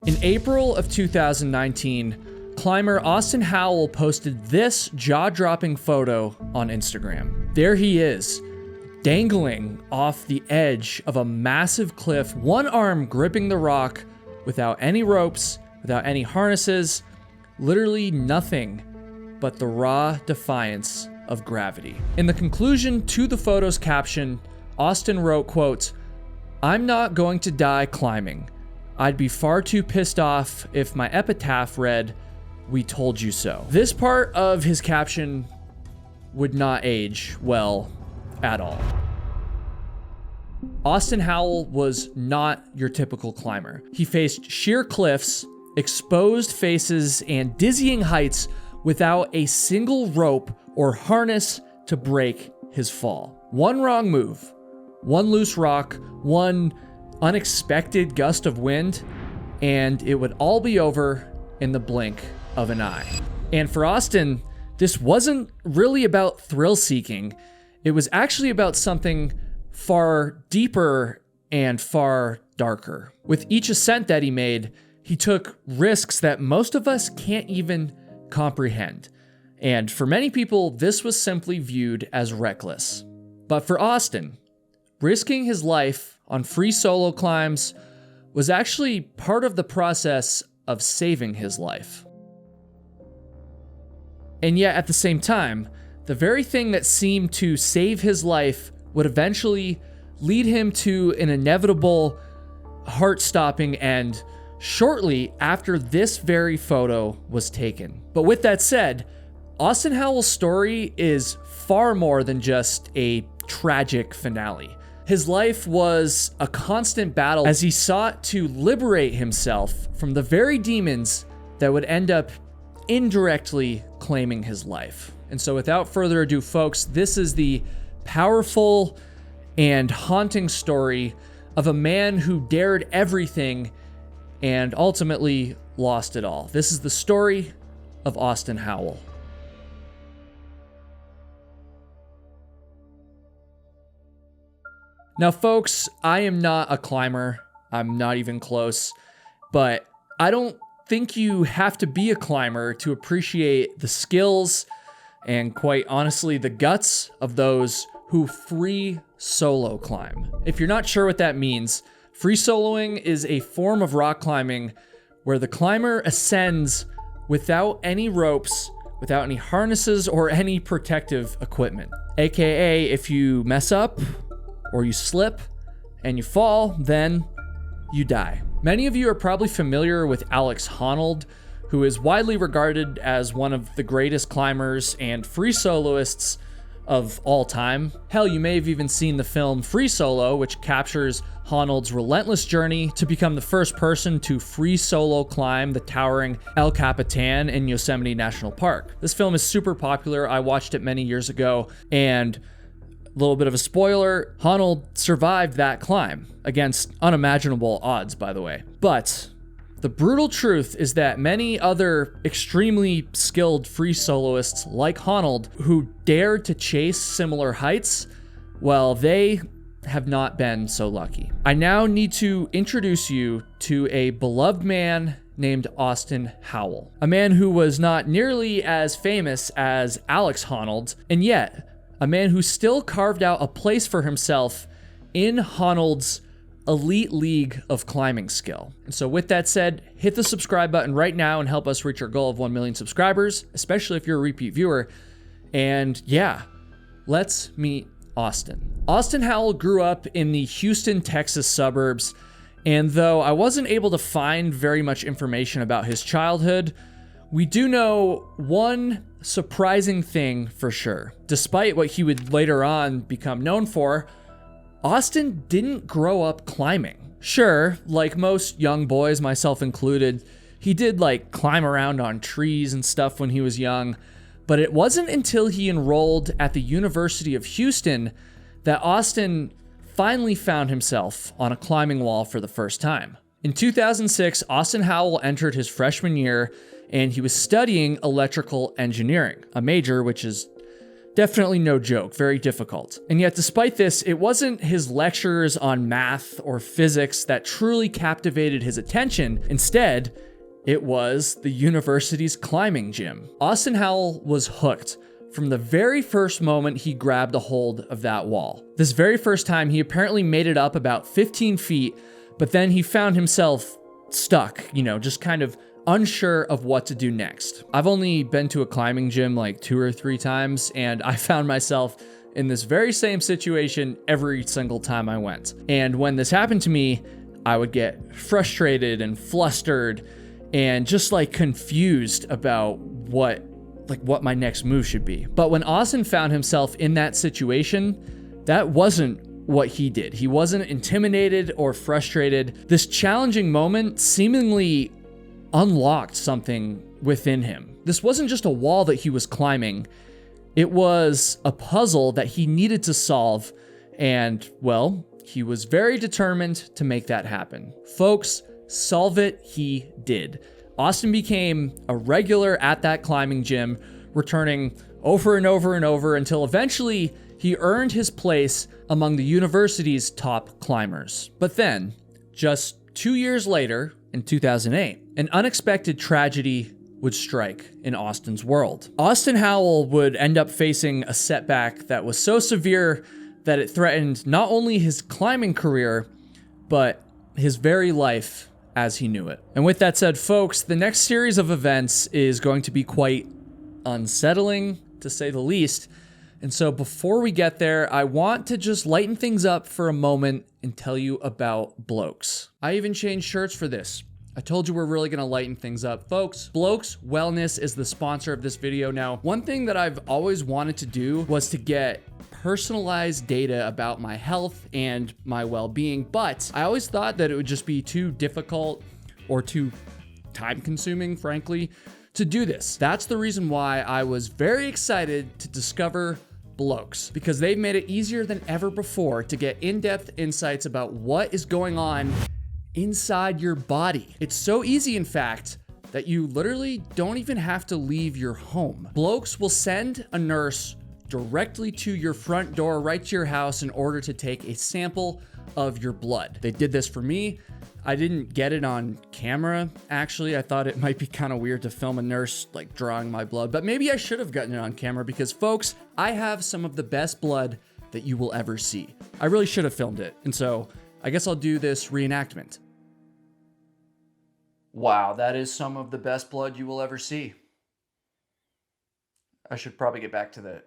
In April of 2019, climber Austin Howell posted this jaw-dropping photo on Instagram. There he is, dangling off the edge of a massive cliff, one arm gripping the rock without any ropes, without any harnesses, literally nothing but the raw defiance of gravity. In the conclusion to the photo's caption, Austin wrote, quote, "I'm not going to die climbing. I'd be far too pissed off if my epitaph read, 'We told you so.'" This part of his caption would not age well at all. Austin Howell was not your typical climber. He faced sheer cliffs, exposed faces, and dizzying heights without a single rope or harness to break his fall. One wrong move, one loose rock, one unexpected gust of wind, and it would all be over in the blink of an eye. And for Austin, this wasn't really about thrill seeking. It was actually about something far deeper and far darker. With each ascent that he made, he took risks that most of us can't even comprehend. And for many people, this was simply viewed as reckless. But for Austin, risking his life on free solo climbs was actually part of the process of saving his life. And yet at the same time, the very thing that seemed to save his life would eventually lead him to an inevitable heart-stopping end shortly after this very photo was taken. But with that said, Austin Howell's story is far more than just a tragic finale. His life was a constant battle as he sought to liberate himself from the very demons that would end up indirectly claiming his life. And so without further ado, folks, this is the powerful and haunting story of a man who dared everything and ultimately lost it all. This is the story of Austin Howell. Now, folks, I am not a climber. I'm not even close, but I don't think you have to be a climber to appreciate the skills and, quite honestly, the guts of those who free solo climb. If you're not sure what that means, free soloing is a form of rock climbing where the climber ascends without any ropes, without any harnesses or any protective equipment. AKA, if you mess up or you slip and you fall, then you die. Many of you are probably familiar with Alex Honnold, who is widely regarded as one of the greatest climbers and free soloists of all time. Hell, you may have even seen the film Free Solo, which captures Honnold's relentless journey to become the first person to free solo climb the towering El Capitan in Yosemite National Park. This film is super popular. I watched it many years ago, and a little bit of a spoiler, Honnold survived that climb against unimaginable odds, by the way. But the brutal truth is that many other extremely skilled free soloists like Honnold who dared to chase similar heights, well, they have not been so lucky. I now need to introduce you to a beloved man named Austin Howell, a man who was not nearly as famous as Alex Honnold, and yet a man who still carved out a place for himself in Honnold's elite league of climbing skill. And so with that said, hit the subscribe button right now and help us reach our goal of 1 million subscribers, especially if you're a repeat viewer. And yeah, let's meet Austin. Austin Howell grew up in the Houston, Texas suburbs, and though I wasn't able to find very much information about his childhood, we do know one surprising thing for sure. Despite what he would later on become known for, Austin didn't grow up climbing. Sure, like most young boys, myself included, he did like climb around on trees and stuff when he was young, but it wasn't until he enrolled at the University of Houston that Austin finally found himself on a climbing wall for the first time. In 2006, Austin Howell entered his freshman year and he was studying electrical engineering, a major which is Definitely no joke, very difficult. And yet despite this, it wasn't his lectures on math or physics that truly captivated his attention. Instead, it was the university's climbing gym. Austin Howell was hooked from the very first moment he grabbed a hold of that wall. This very first time, he apparently made it up about 15 feet, but then he found himself stuck, just kind of unsure of what to do next. I've only been to a climbing gym like 2 or 3 times, and I found myself in this very same situation every single time I went. And when this happened to me, I would get frustrated and flustered and just like confused about what my next move should be. But when Austin found himself in that situation, that wasn't what he did. He wasn't intimidated or frustrated. This challenging moment seemingly unlocked something within him. This wasn't just a wall that he was climbing. It was a puzzle that he needed to solve, and, well, he was very determined to make that happen. Folks, solve it he did. Austin became a regular at that climbing gym, returning over and over and over until eventually he earned his place among the university's top climbers. But then, just 2 years later, in 2008, an unexpected tragedy would strike in Austin's world. Austin Howell would end up facing a setback that was so severe that it threatened not only his climbing career, but his very life as he knew it. And with that said, folks, the next series of events is going to be quite unsettling, to say the least. And so before we get there, I want to just lighten things up for a moment and tell you about Blokes. I even changed shirts for this. I told you we're really gonna lighten things up. Folks, Blokes Wellness is the sponsor of this video. Now, one thing that I've always wanted to do was to get personalized data about my health and my well-being, but I always thought that it would just be too difficult or too time-consuming, frankly, to do this. That's the reason why I was very excited to discover Blokes, because they've made it easier than ever before to get in-depth insights about what is going on inside your body. It's so easy, in fact, that you literally don't even have to leave your home. Blokes will send a nurse directly to your front door, right to your house, in order to take a sample of your blood. They did this for me. I didn't get it on camera, actually. I thought it might be kind of weird to film a nurse like drawing my blood, but maybe I should have gotten it on camera because, folks, I have some of the best blood that you will ever see. I really should have filmed it, and so I guess I'll do this reenactment. Wow, that is some of the best blood you will ever see. I should probably get back to the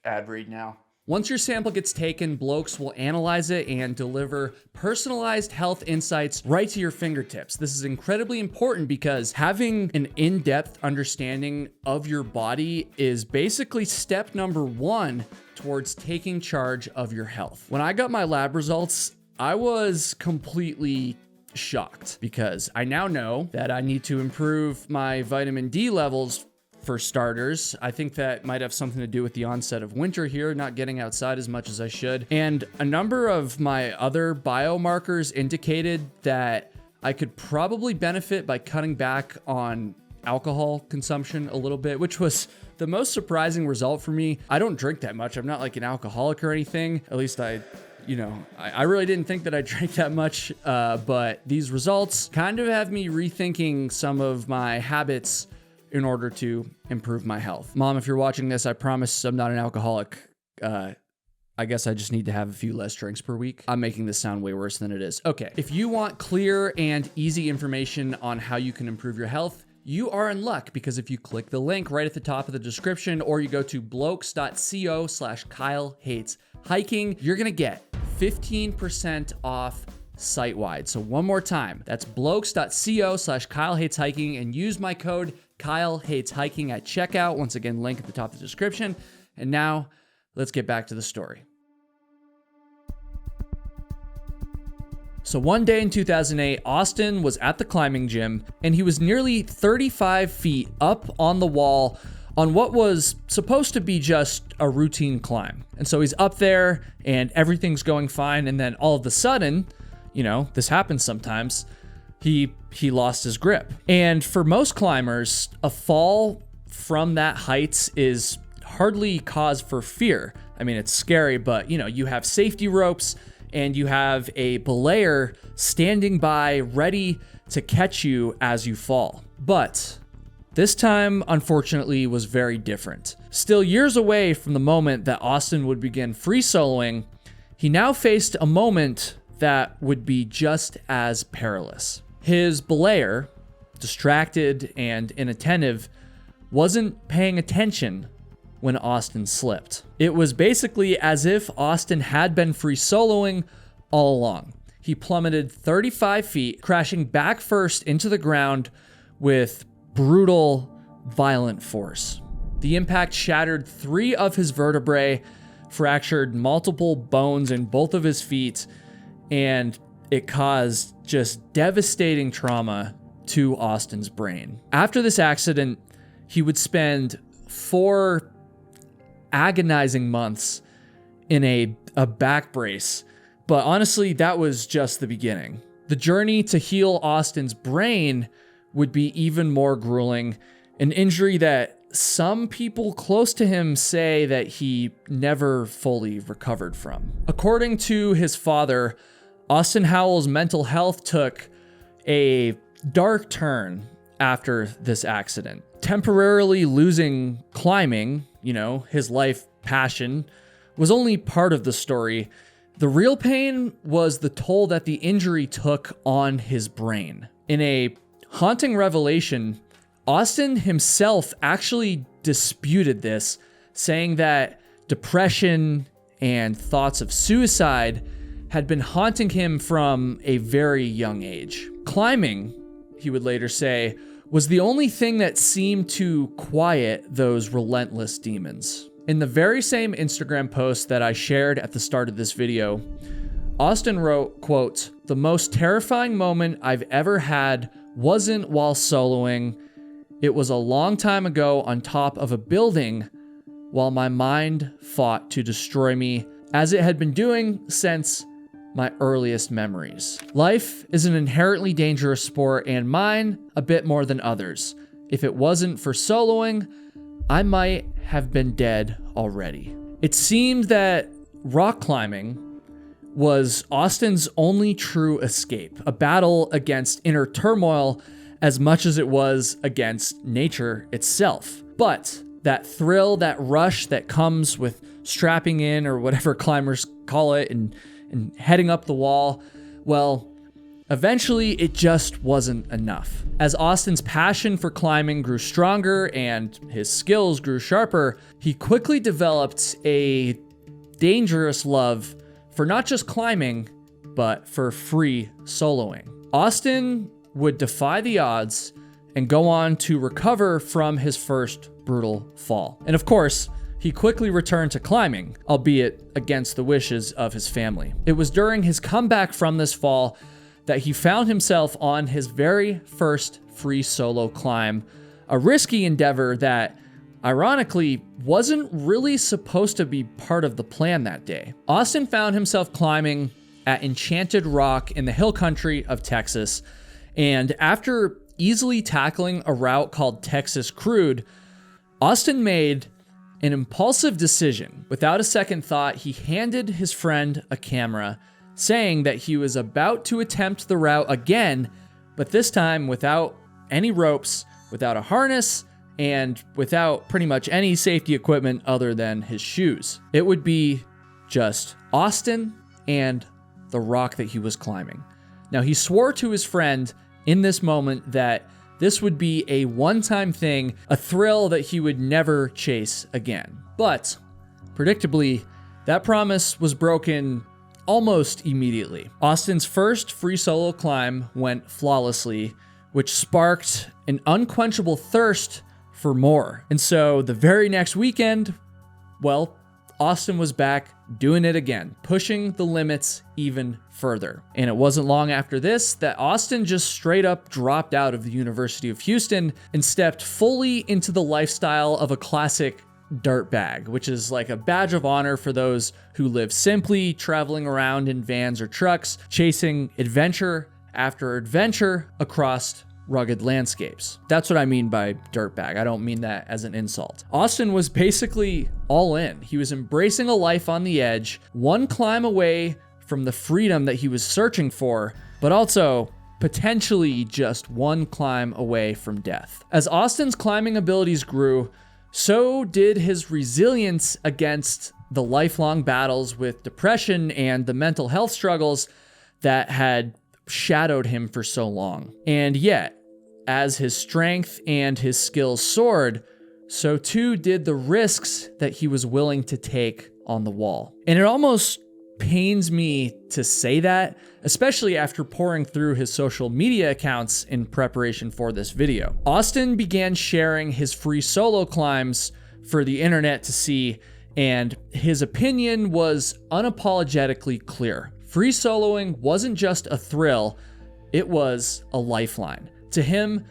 ad read now. Once your sample gets taken, Blokes will analyze it and deliver personalized health insights right to your fingertips. This is incredibly important because having an in-depth understanding of your body is basically step number 1 towards taking charge of your health. When I got my lab results, I was completely shocked because I now know that I need to improve my vitamin D levels. For starters, I think that might have something to do with the onset of winter here, not getting outside as much as I should. And a number of my other biomarkers indicated that I could probably benefit by cutting back on alcohol consumption a little bit, which was the most surprising result for me. I don't drink that much. I'm not like an alcoholic or anything. At least I really didn't think that I drank that much, but these results kind of have me rethinking some of my habits in order to improve my health. Mom, if you're watching this, I promise I'm not an alcoholic. I guess I just need to have a few less drinks per week. I'm making this sound way worse than it is. Okay, if you want clear and easy information on how you can improve your health, you are in luck, because if you click the link right at the top of the description, or you go to blokes.co/KyleHatesHiking, you're gonna get 15% off site-wide. So one more time, that's blokes.co/KyleHatesHiking, and use my code KyleHatesHiking at checkout. Once again, link at the top of the description. And now, let's get back to the story. So one day in 2008, Austin was at the climbing gym, and he was nearly 35 feet up on the wall on what was supposed to be just a routine climb. And so he's up there, and everything's going fine, and then all of a sudden, this happens sometimes, he lost his grip. And for most climbers, a fall from that height is hardly cause for fear. I mean, it's scary, but you have safety ropes and you have a belayer standing by ready to catch you as you fall. But this time, unfortunately, was very different. Still years away from the moment that Austin would begin free soloing, he now faced a moment that would be just as perilous. His belayer, distracted and inattentive, wasn't paying attention when Austin slipped. It was basically as if Austin had been free soloing all along. He plummeted 35 feet, crashing back first into the ground with brutal, violent force. The impact shattered 3 of his vertebrae, fractured multiple bones in both of his feet, and it caused just devastating trauma to Austin's brain. After this accident, he would spend 4 agonizing months in a back brace. But honestly, that was just the beginning. The journey to heal Austin's brain would be even more grueling, an injury that some people close to him say that he never fully recovered from. According to his father, Austin Howell's mental health took a dark turn after this accident. Temporarily losing climbing, his life passion, was only part of the story. The real pain was the toll that the injury took on his brain. In a haunting revelation, Austin himself actually disputed this, saying that depression and thoughts of suicide had been haunting him from a very young age. Climbing, he would later say, was the only thing that seemed to quiet those relentless demons. In the very same Instagram post that I shared at the start of this video, Austin wrote, quote, "The most terrifying moment I've ever had wasn't while soloing. It was a long time ago on top of a building while my mind fought to destroy me, as it had been doing since my earliest memories. Life is an inherently dangerous sport, and mine a bit more than others. If it wasn't for soloing, I might have been dead already." It seemed that rock climbing was Austin's only true escape, a battle against inner turmoil as much as it was against nature itself. But that thrill, that rush that comes with strapping in, or whatever climbers call it, and heading up the wall, well, eventually it just wasn't enough. As Austin's passion for climbing grew stronger and his skills grew sharper, he quickly developed a dangerous love for not just climbing, but for free soloing. Austin would defy the odds and go on to recover from his first brutal fall. And of course, he quickly returned to climbing, albeit against the wishes of his family. It was during his comeback from this fall that he found himself on his very first free solo climb, a risky endeavor that, ironically, wasn't really supposed to be part of the plan that day. Austin found himself climbing at Enchanted Rock in the hill country of Texas, and after easily tackling a route called Texas Crude, Austin made an impulsive decision. Without a second thought, he handed his friend a camera, saying that he was about to attempt the route again, but this time without any ropes, without a harness, and without pretty much any safety equipment other than his shoes. It would be just Austin and the rock that he was climbing. Now, he swore to his friend in this moment that this would be a one-time thing, a thrill that he would never chase again. But, predictably, that promise was broken almost immediately. Austin's first free solo climb went flawlessly, which sparked an unquenchable thirst for more. And so the very next weekend, well, Austin was back doing it again, pushing the limits even further. And it wasn't long after this that Austin just straight up dropped out of the University of Houston and stepped fully into the lifestyle of a classic dirtbag, which is like a badge of honor for those who live simply, traveling around in vans or trucks, chasing adventure after adventure across rugged landscapes. That's what I mean by dirtbag. I don't mean that as an insult. Austin was basically all in. He was embracing a life on the edge, one climb away from the freedom that he was searching for, but also potentially just one climb away from death. As Austin's climbing abilities grew, so did his resilience against the lifelong battles with depression and the mental health struggles that had shadowed him for so long. And yet, as his strength and his skills soared, so too did the risks that he was willing to take on the wall. And it almost pains me to say that, especially after pouring through his social media accounts in preparation for this video. Austin began sharing his free solo climbs for the internet to see, and his opinion was unapologetically clear. Free soloing wasn't just a thrill, it was a lifeline. To him,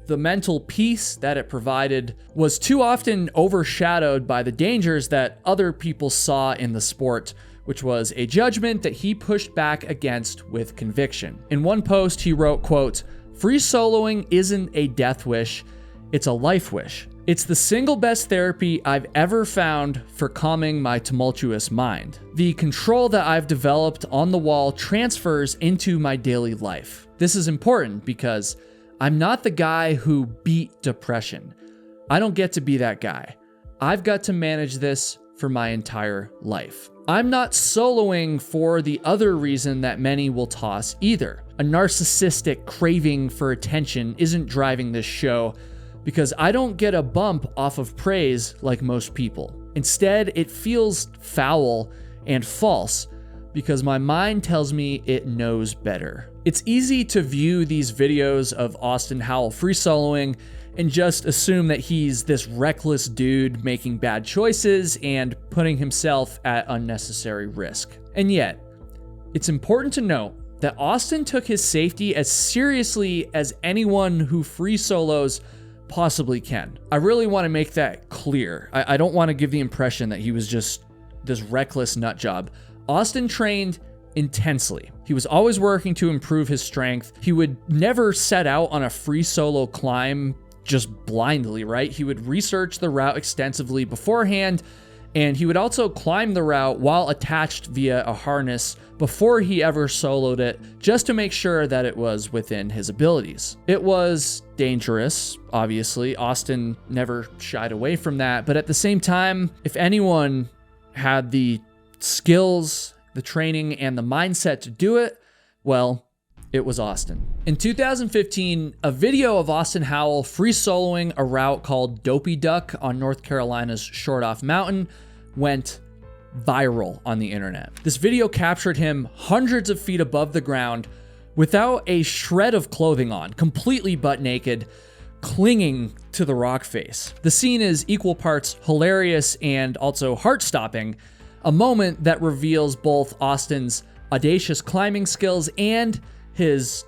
the mental peace that it provided was too often overshadowed by the dangers that other people saw in the sport, which was a judgment that he pushed back against with conviction. In one post, he wrote, quote, "Free soloing isn't a death wish, it's a life wish. It's the single best therapy I've ever found for calming my tumultuous mind. The control that I've developed on the wall transfers into my daily life. This is important because I'm not the guy who beat depression. I don't get to be that guy. I've got to manage this for my entire life. I'm not soloing for the other reason that many will toss either. A narcissistic craving for attention isn't driving this show because I don't get a bump off of praise like most people. Instead, it feels foul and false because my mind tells me it knows better." It's easy to view these videos of Austin Howell free soloing and just assume that he's this reckless dude making bad choices and putting himself at unnecessary risk. And yet, it's important to note that Austin took his safety as seriously as anyone who free solos possibly can. I really want to make that clear. I don't want to give the impression that he was just this reckless nut job. Austin trained intensely. He was always working to improve his strength. He would never set out on a free solo climb just blindly, right? He would research the route extensively beforehand, and he would also climb the route while attached via a harness before he ever soloed it, just to make sure that it was within his abilities. It was dangerous, obviously. Austin never shied away from that, but at the same time, if anyone had the skills, the training, and the mindset to do it, well, it was Austin. In 2015, a video of Austin Howell free soloing a route called Dopey Duck on North Carolina's Short Off Mountain went viral on the internet. This video captured him hundreds of feet above the ground without a shred of clothing on, completely butt naked, clinging to the rock face. The scene is equal parts hilarious and also heart-stopping, a moment that reveals both Austin's audacious climbing skills and his,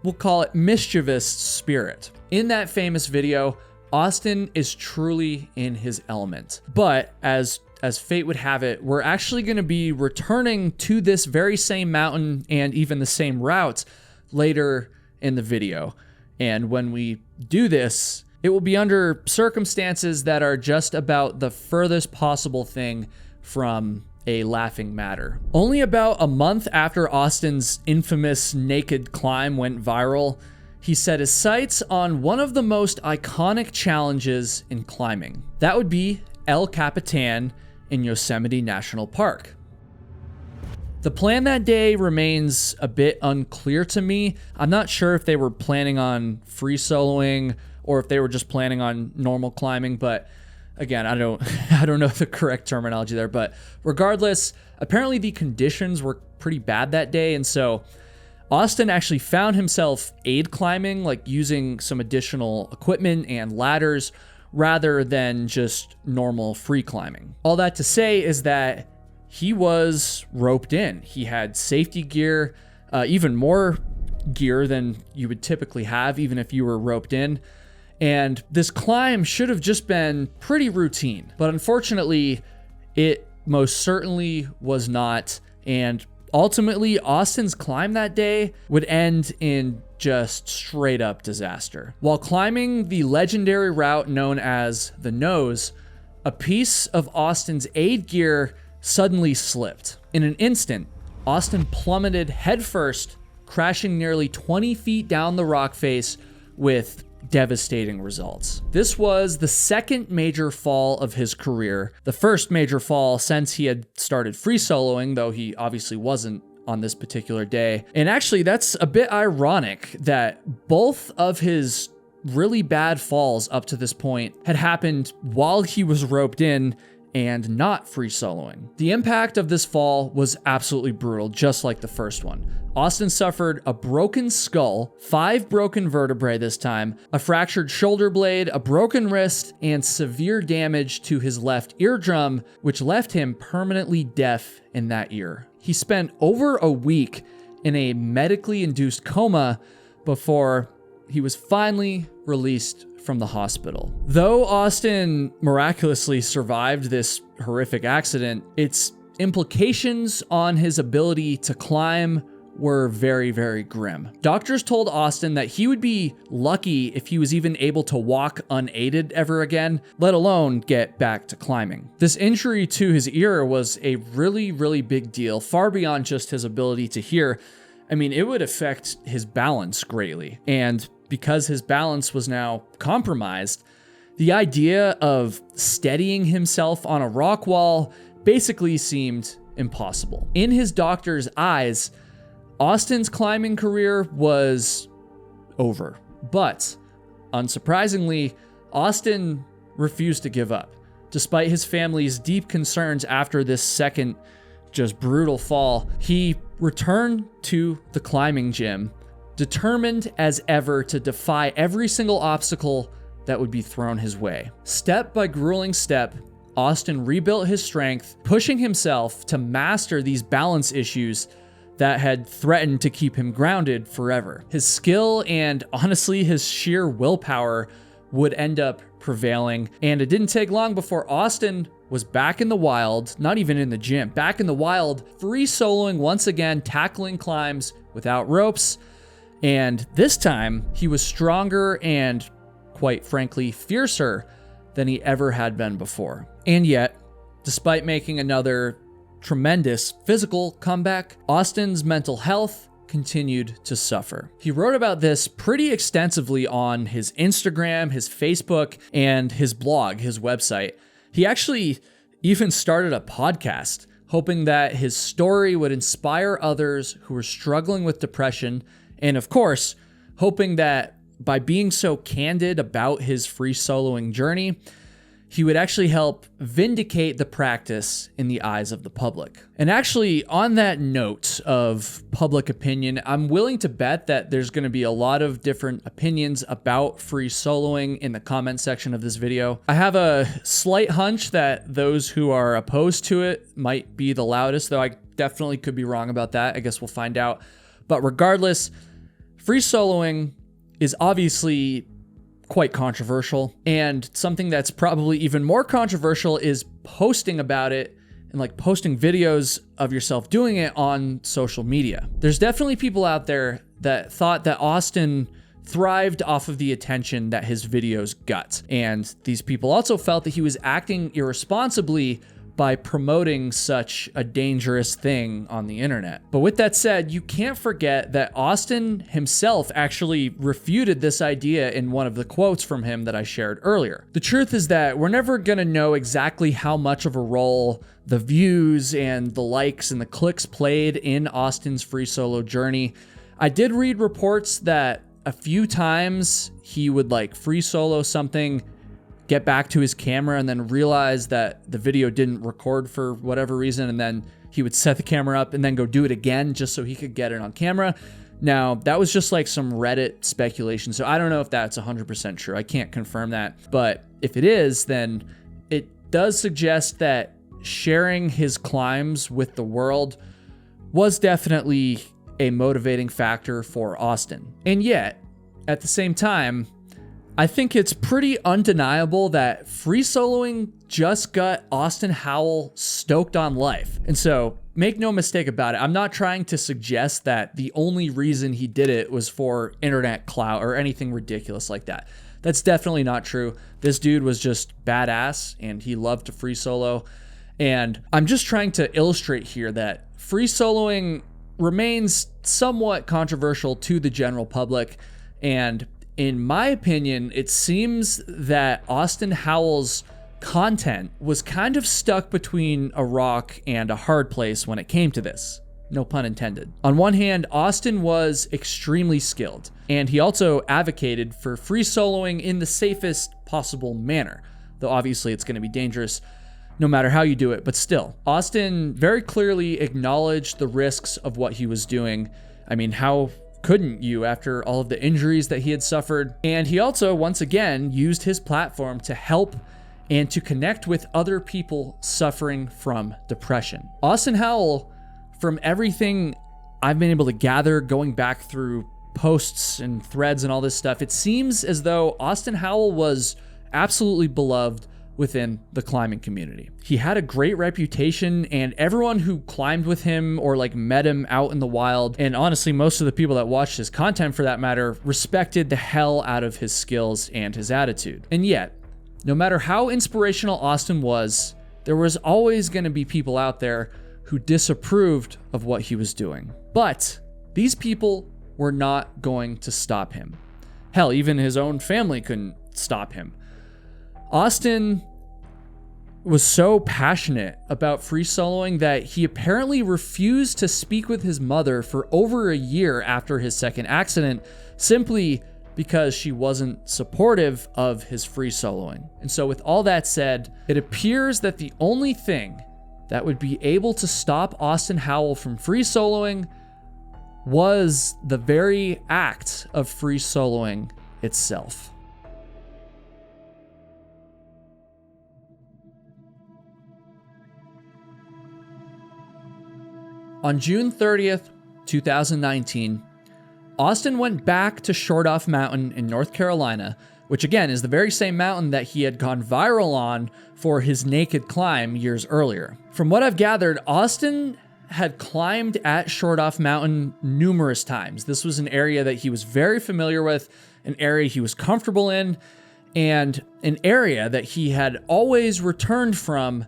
we'll call it, mischievous spirit. In that famous video, Austin is truly in his element. But as fate would have it, we're actually going to be returning to this very same mountain and even the same route later in the video. And when we do this, it will be under circumstances that are just about the furthest possible thing from a laughing matter. Only about a month after Austin's infamous naked climb went viral, he set his sights on one of the most iconic challenges in climbing. That would be El Capitan in Yosemite National Park. The plan that day remains a bit unclear to me. I'm not sure if they were planning on free soloing or if they were just planning on normal climbing, but again, I don't know the correct terminology there, but regardless, apparently the conditions were pretty bad that day, and so Austin actually found himself aid climbing, like using some additional equipment and ladders rather than just normal free climbing. All that to say is that he was roped in. He had safety gear, even more gear than you would typically have, even if you were roped in. And this climb should have just been pretty routine, but unfortunately, it most certainly was not. And ultimately, Austin's climb that day would end in just straight up disaster. While climbing the legendary route known as the Nose, a piece of Austin's aid gear suddenly slipped. In an instant, Austin plummeted headfirst, crashing nearly 20 feet down the rock face with devastating results. This was the second major fall of his career, the first major fall since he had started free soloing, though he obviously wasn't on this particular day. And actually, that's a bit ironic that both of his really bad falls up to this point had happened while he was roped in and not free soloing. The impact of this fall was absolutely brutal, just like the first one. Austin suffered a broken skull, 5 broken vertebrae this time, a fractured shoulder blade, a broken wrist, and severe damage to his left eardrum, which left him permanently deaf in that ear. He spent over a week in a medically induced coma before he was finally released from the hospital. Though Austin miraculously survived this horrific accident, its implications on his ability to climb were very, very grim. Doctors told Austin that he would be lucky if he was even able to walk unaided ever again, let alone get back to climbing. This injury to his ear was a really, really big deal, far beyond just his ability to hear. I mean, it would affect his balance greatly. And because his balance was now compromised, the idea of steadying himself on a rock wall basically seemed impossible. In his doctor's eyes, Austin's climbing career was over. But, unsurprisingly, Austin refused to give up. Despite his family's deep concerns after this second just brutal fall, he returned to the climbing gym, determined as ever to defy every single obstacle that would be thrown his way. Step by grueling step, Austin rebuilt his strength, pushing himself to master these balance issues that had threatened to keep him grounded forever. His skill and honestly his sheer willpower would end up prevailing, and it didn't take long before Austin was back in the wild, not even in the gym, back in the wild, free soloing once again, tackling climbs without ropes. And this time, he was stronger and, quite frankly, fiercer than he ever had been before. And yet, despite making another tremendous physical comeback, Austin's mental health continued to suffer. He wrote about this pretty extensively on his Instagram, his Facebook, and his blog, his website. He actually even started a podcast, hoping that his story would inspire others who were struggling with depression, and of course, hoping that by being so candid about his free soloing journey, he would actually help vindicate the practice in the eyes of the public. And actually, on that note of public opinion, I'm willing to bet that there's going to be a lot of different opinions about free soloing in the comment section of this video. I have a slight hunch that those who are opposed to it might be the loudest, though I definitely could be wrong about that. I guess we'll find out. But regardless, free soloing is obviously quite controversial, and something that's probably even more controversial is posting about it and like posting videos of yourself doing it on social media. There's definitely people out there that thought that Austin thrived off of the attention that his videos got, and these people also felt that he was acting irresponsibly by promoting such a dangerous thing on the internet. But with that said, you can't forget that Austin himself actually refuted this idea in one of the quotes from him that I shared earlier. The truth is that we're never gonna know exactly how much of a role the views and the likes and the clicks played in Austin's free solo journey. I did read reports that a few times he would like free solo something, get back to his camera, and then realize that the video didn't record for whatever reason, and then he would set the camera up and then go do it again just so he could get it on camera. Now, that was just like some Reddit speculation, so I don't know if that's 100% true. I can't confirm that, but if it is, then it does suggest that sharing his climbs with the world was definitely a motivating factor for Austin. And yet, at the same time, I think it's pretty undeniable that free soloing just got Austin Howell stoked on life. And so make no mistake about it, I'm not trying to suggest that the only reason he did it was for internet clout or anything ridiculous like that. That's definitely not true. This dude was just badass and he loved to free solo. And I'm just trying to illustrate here that free soloing remains somewhat controversial to the general public. And in my opinion, it seems that Austin Howell's content was kind of stuck between a rock and a hard place when it came to this. No pun intended. On one hand, Austin was extremely skilled, and he also advocated for free soloing in the safest possible manner, though obviously it's going to be dangerous no matter how you do it, but still. Austin very clearly acknowledged the risks of what he was doing. I mean, how couldn't you after all of the injuries that he had suffered? And he also, once again, used his platform to help and to connect with other people suffering from depression. Austin Howell, from everything I've been able to gather going back through posts and threads and all this stuff, it seems as though Austin Howell was absolutely beloved within the climbing community. He had a great reputation, and everyone who climbed with him or like met him out in the wild, and honestly most of the people that watched his content for that matter, respected the hell out of his skills and his attitude. And yet, no matter how inspirational Austin was, there was always going to be people out there who disapproved of what he was doing. But these people were not going to stop him. Hell, even his own family couldn't stop him. Austin was so passionate about free soloing that he apparently refused to speak with his mother for over a year after his second accident, simply because she wasn't supportive of his free soloing. And so with all that said, it appears that the only thing that would be able to stop Austin Howell from free soloing was the very act of free soloing itself. On June 30th, 2019, Austin went back to Short Off Mountain in North Carolina, which again is the very same mountain that he had gone viral on for his naked climb years earlier. From what I've gathered, Austin had climbed at Short Off Mountain numerous times. This was an area that he was very familiar with, an area he was comfortable in, and an area that he had always returned from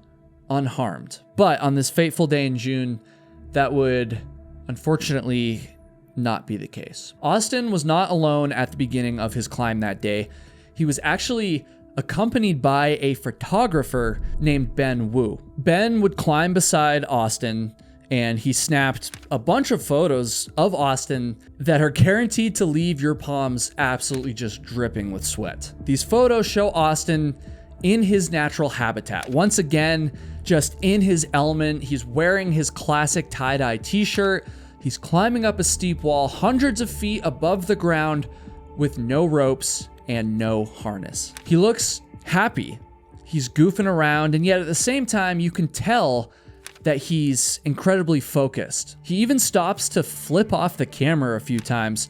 unharmed. But on this fateful day in June, that would unfortunately not be the case. Austin was not alone at the beginning of his climb that day. He was actually accompanied by a photographer named Ben Wu. Ben would climb beside Austin, and he snapped a bunch of photos of Austin that are guaranteed to leave your palms absolutely just dripping with sweat. These photos show Austin in his natural habitat. Once again, just in his element. He's wearing his classic tie-dye t-shirt. He's climbing up a steep wall hundreds of feet above the ground with no ropes and no harness. He looks happy. He's goofing around, and yet at the same time, you can tell that he's incredibly focused. He even stops to flip off the camera a few times,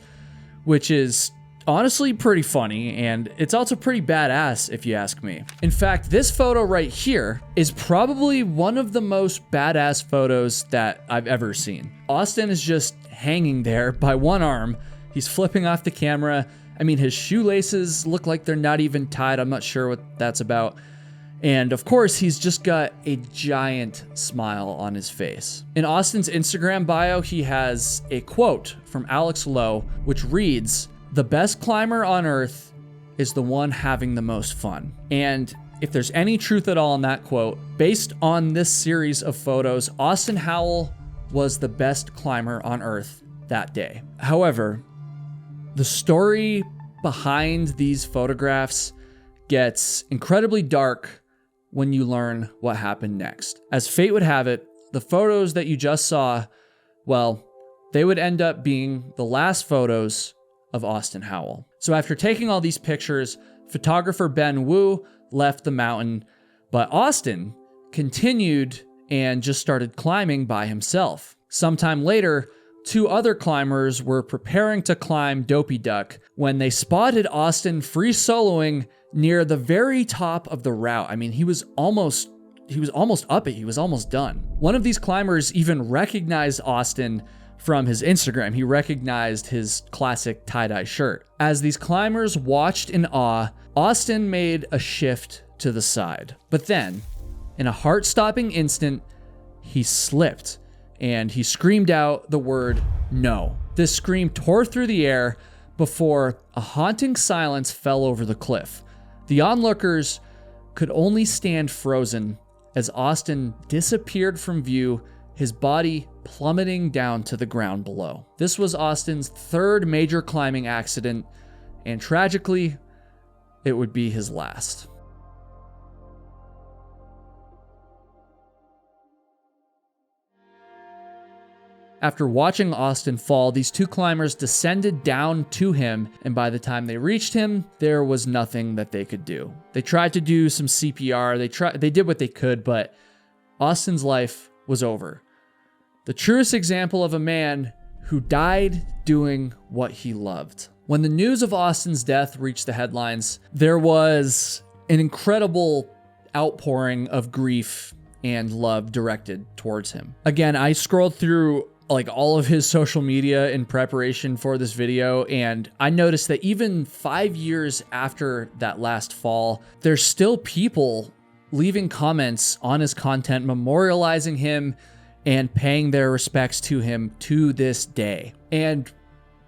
which is honestly pretty funny, and it's also pretty badass if you ask me. In fact, this photo right here is probably one of the most badass photos that I've ever seen. Austin is just hanging there by one arm. He's flipping off the camera. I mean, his shoelaces look like they're not even tied. I'm not sure what that's about. And of course, he's just got a giant smile on his face. In Austin's Instagram bio, he has a quote from Alex Lowe, which reads, "The best climber on earth is the one having the most fun." And if there's any truth at all in that quote, based on this series of photos, Austin Howell was the best climber on earth that day. However, the story behind these photographs gets incredibly dark when you learn what happened next. As fate would have it, the photos that you just saw, well, they would end up being the last photos of Austin Howell. So after taking all these pictures, photographer Ben Wu left the mountain, but Austin continued and just started climbing by himself. Sometime later, two other climbers were preparing to climb Dopey Duck when they spotted Austin free soloing near the very top of the route. I mean, he was almost up it. He was almost done. One of these climbers even recognized Austin from his Instagram. He recognized his classic tie-dye shirt. As these climbers watched in awe, Austin made a shift to the side. But then, in a heart-stopping instant, he slipped and he screamed out the word "no." This scream tore through the air before a haunting silence fell over the cliff. The onlookers could only stand frozen as Austin disappeared from view, his body plummeting down to the ground below. This was Austin's third major climbing accident, and tragically, it would be his last. After watching Austin fall, these two climbers descended down to him, and by the time they reached him, there was nothing that they could do. They tried to do some CPR, they did what they could, but Austin's life was over. The truest example of a man who died doing what he loved. When the news of Austin's death reached the headlines, there was an incredible outpouring of grief and love directed towards him. Again, I scrolled through all of his social media in preparation for this video, and I noticed that even 5 years after that last fall, there's still people leaving comments on his content, memorializing him and paying their respects to him to this day. And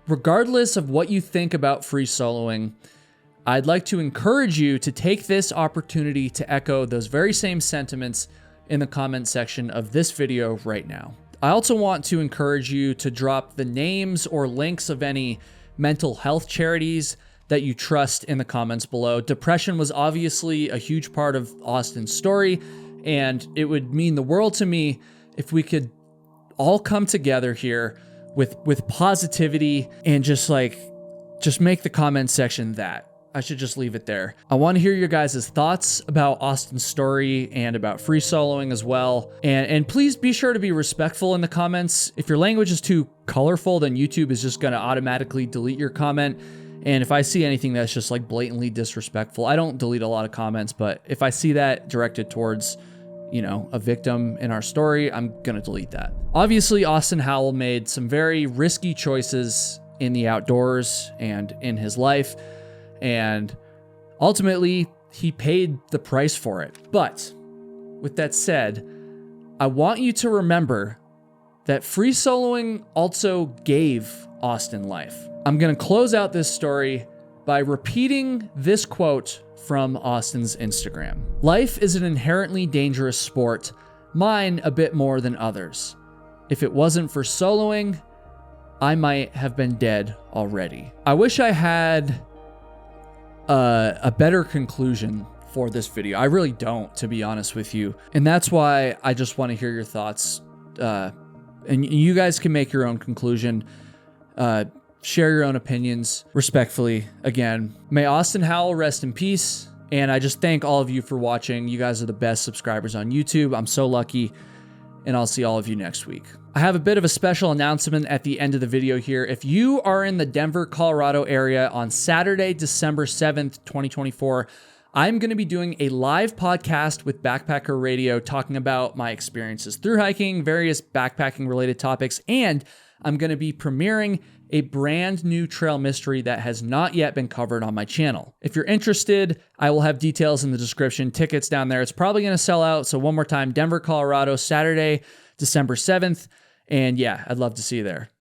regardless of what you think about free soloing, I'd like to encourage you to take this opportunity to echo those very same sentiments in the comment section of this video right now. I also want to encourage you to drop the names or links of any mental health charities that you trust in the comments below. Depression was obviously a huge part of Austin's story, and it would mean the world to me if we could all come together here with positivity and just make the comment section that. I should just leave it there. I want to hear your guys' thoughts about Austin's story and about free soloing as well. And please be sure to be respectful in the comments. If your language is too colorful, then YouTube is just going to automatically delete your comment. And if I see anything that's just blatantly disrespectful, I don't delete a lot of comments, but if I see that directed towards, a victim in our story, I'm going to delete that. Obviously, Austin Howell made some very risky choices in the outdoors and in his life. And ultimately, he paid the price for it. But with that said, I want you to remember that free soloing also gave Austin life. I'm going to close out this story by repeating this quote from Austin's Instagram. "Life is an inherently dangerous sport, mine a bit more than others. If it wasn't for soloing, I might have been dead already." I wish I had a better conclusion for this video. I really don't, to be honest with you. And that's why I just want to hear your thoughts. And you guys can make your own conclusion. Share your own opinions respectfully. Again, may Austin Howell rest in peace. And I just thank all of you for watching. You guys are the best subscribers on YouTube. I'm so lucky. And I'll see all of you next week. I have a bit of a special announcement at the end of the video here. If you are in the Denver, Colorado area on Saturday, December 7th, 2024, I'm going to be doing a live podcast with Backpacker Radio talking about my experiences through hiking, various backpacking related topics, and I'm going to be premiering a brand new trail mystery that has not yet been covered on my channel. If you're interested, I will have details in the description, tickets down there. It's probably going to sell out. So one more time, Denver, Colorado, Saturday, December 7th. And yeah, I'd love to see you there.